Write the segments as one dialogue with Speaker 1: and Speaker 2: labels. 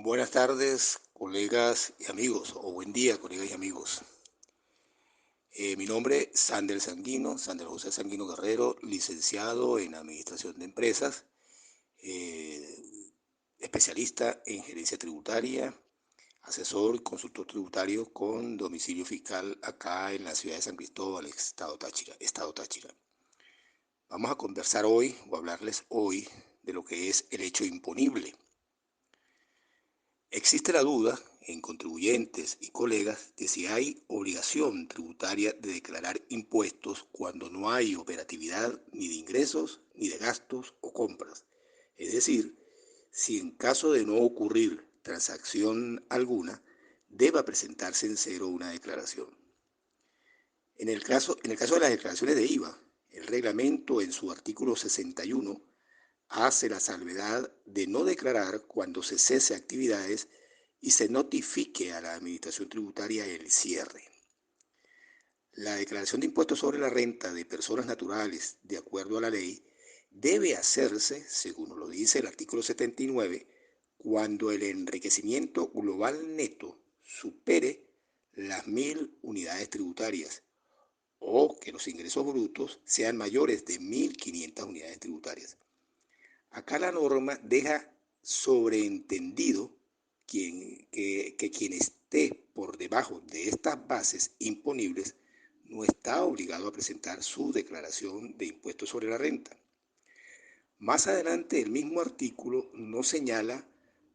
Speaker 1: Buenas tardes, colegas y amigos, o buen día, colegas y amigos. Mi nombre es Sander José Sanguino Guerrero, licenciado en Administración de Empresas, eh, especialista en gerencia tributaria, asesor y consultor tributario con domicilio fiscal acá en la ciudad de San Cristóbal, Estado Táchira. Vamos a conversar hoy, o hablarles hoy, de lo que es el hecho imponible. Existe la duda en contribuyentes y colegas de si hay obligación tributaria de declarar impuestos cuando no hay operatividad ni de ingresos, ni de gastos o compras. Es decir, si en caso de no ocurrir transacción alguna, deba presentarse en cero una declaración. En el caso de las declaraciones de IVA, el reglamento en su artículo 61 hace la salvedad de no declarar cuando se cese actividades y se notifique a la Administración Tributaria el cierre. La declaración de impuestos sobre la renta de personas naturales, de acuerdo a la ley, debe hacerse, según lo dice el artículo 79, cuando el enriquecimiento global neto supere las 1.000 unidades tributarias o que los ingresos brutos sean mayores de 1.500 unidades tributarias. Acá la norma deja sobreentendido que quien esté por debajo de estas bases imponibles no está obligado a presentar su declaración de impuestos sobre la renta. Más adelante el mismo artículo no señala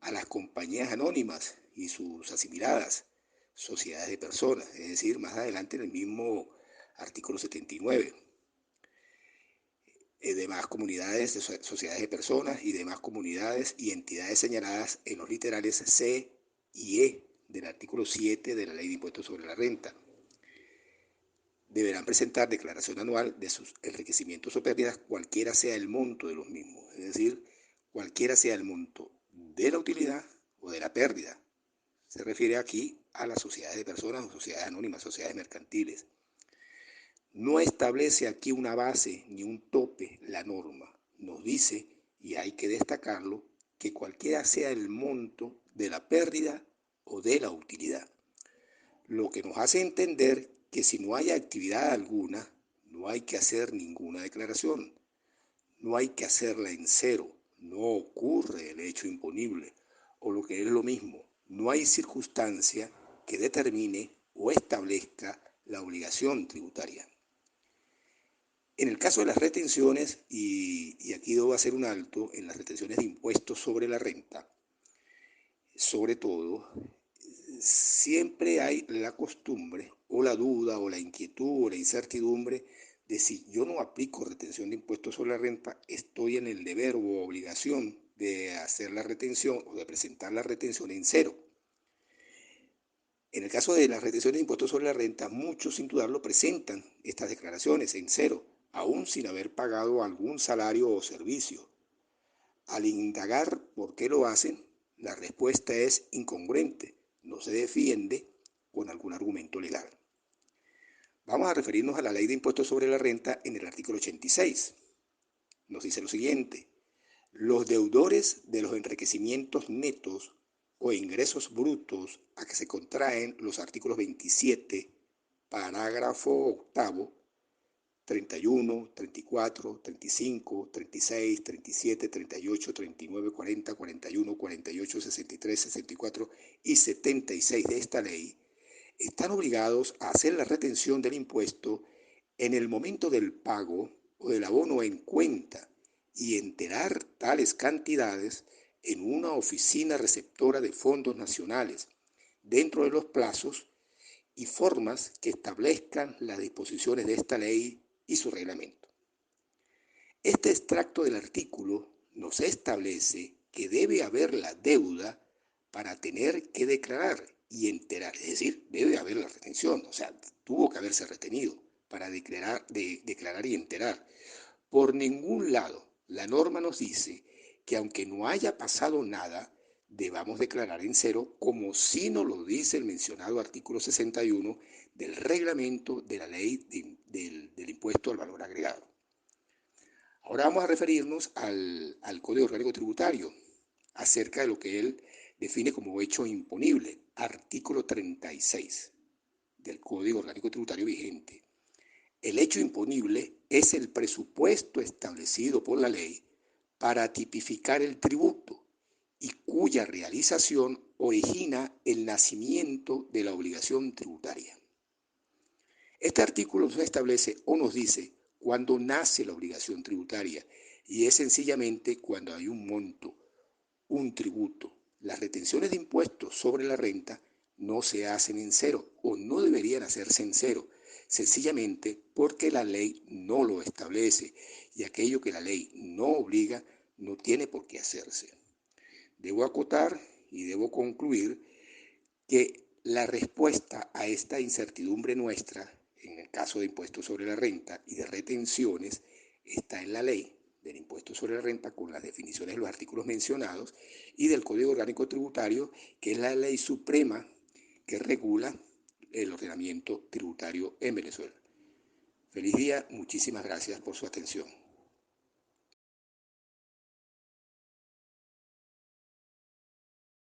Speaker 1: a las compañías anónimas y sus asimiladas, sociedades de personas, es decir, más adelante en el mismo artículo 79. Demás comunidades, sociedades de personas y demás comunidades y entidades señaladas en los literales C y E del artículo 7 de la Ley de Impuestos sobre la Renta. Deberán presentar declaración anual de sus enriquecimientos o pérdidas, cualquiera sea el monto de los mismos, es decir, cualquiera sea el monto de la utilidad o de la pérdida. Se refiere aquí a las sociedades de personas o sociedades anónimas, sociedades mercantiles. No establece aquí una base ni un tope la norma. Nos dice, y hay que destacarlo, que cualquiera sea el monto de la pérdida o de la utilidad. Lo que nos hace entender que si no hay actividad alguna, no hay que hacer ninguna declaración. No hay que hacerla en cero. No ocurre el hecho imponible. O lo que es lo mismo, no hay circunstancia que determine o establezca la obligación tributaria. En el caso de las retenciones, y aquí debo hacer un alto en las retenciones de impuestos sobre la renta, sobre todo, siempre hay la costumbre o la duda o la inquietud o la incertidumbre de si yo no aplico retención de impuestos sobre la renta, estoy en el deber o obligación de hacer la retención o de presentar la retención en cero. En el caso de las retenciones de impuestos sobre la renta, muchos sin dudarlo presentan estas declaraciones en cero, aún sin haber pagado algún salario o servicio. Al indagar por qué lo hacen, la respuesta es incongruente, no se defiende con algún argumento legal. Vamos a referirnos a la Ley de Impuestos sobre la Renta en el artículo 86. Nos dice lo siguiente: los deudores de los enriquecimientos netos o ingresos brutos a que se contraen los artículos 27, parágrafo octavo, 31, 34, 35, 36, 37, 38, 39, 40, 41, 48, 63, 64 y 76 de esta ley, están obligados a hacer la retención del impuesto en el momento del pago o del abono en cuenta y enterar tales cantidades en una oficina receptora de fondos nacionales dentro de los plazos y formas que establezcan las disposiciones de esta ley y su reglamento. Este extracto del artículo nos establece que debe haber la deuda para tener que declarar y enterar, es decir, debe haber la retención, o sea, tuvo que haberse retenido para declarar y enterar. Por ningún lado la norma nos dice que aunque no haya pasado nada, debamos declarar en cero, como sí nos lo dice el mencionado artículo 61 del reglamento de la ley del impuesto al valor agregado. Ahora vamos a referirnos al Código Orgánico Tributario, acerca de lo que él define como hecho imponible, artículo 36 del Código Orgánico Tributario vigente. El hecho imponible es el presupuesto establecido por la ley para tipificar el tributo y cuya realización origina el nacimiento de la obligación tributaria. Este artículo nos establece o nos dice cuándo nace la obligación tributaria, y es sencillamente cuando hay un monto, un tributo. Las retenciones de impuestos sobre la renta no se hacen en cero o no deberían hacerse en cero, sencillamente porque la ley no lo establece, y aquello que la ley no obliga no tiene por qué hacerse. Debo acotar y debo concluir que la respuesta a esta incertidumbre nuestra, en el caso de impuestos sobre la renta y de retenciones, está en la ley del impuesto sobre la renta, con las definiciones de los artículos mencionados, y del Código Orgánico Tributario, que es la ley suprema que regula el ordenamiento tributario en Venezuela. Feliz día, muchísimas gracias por su atención.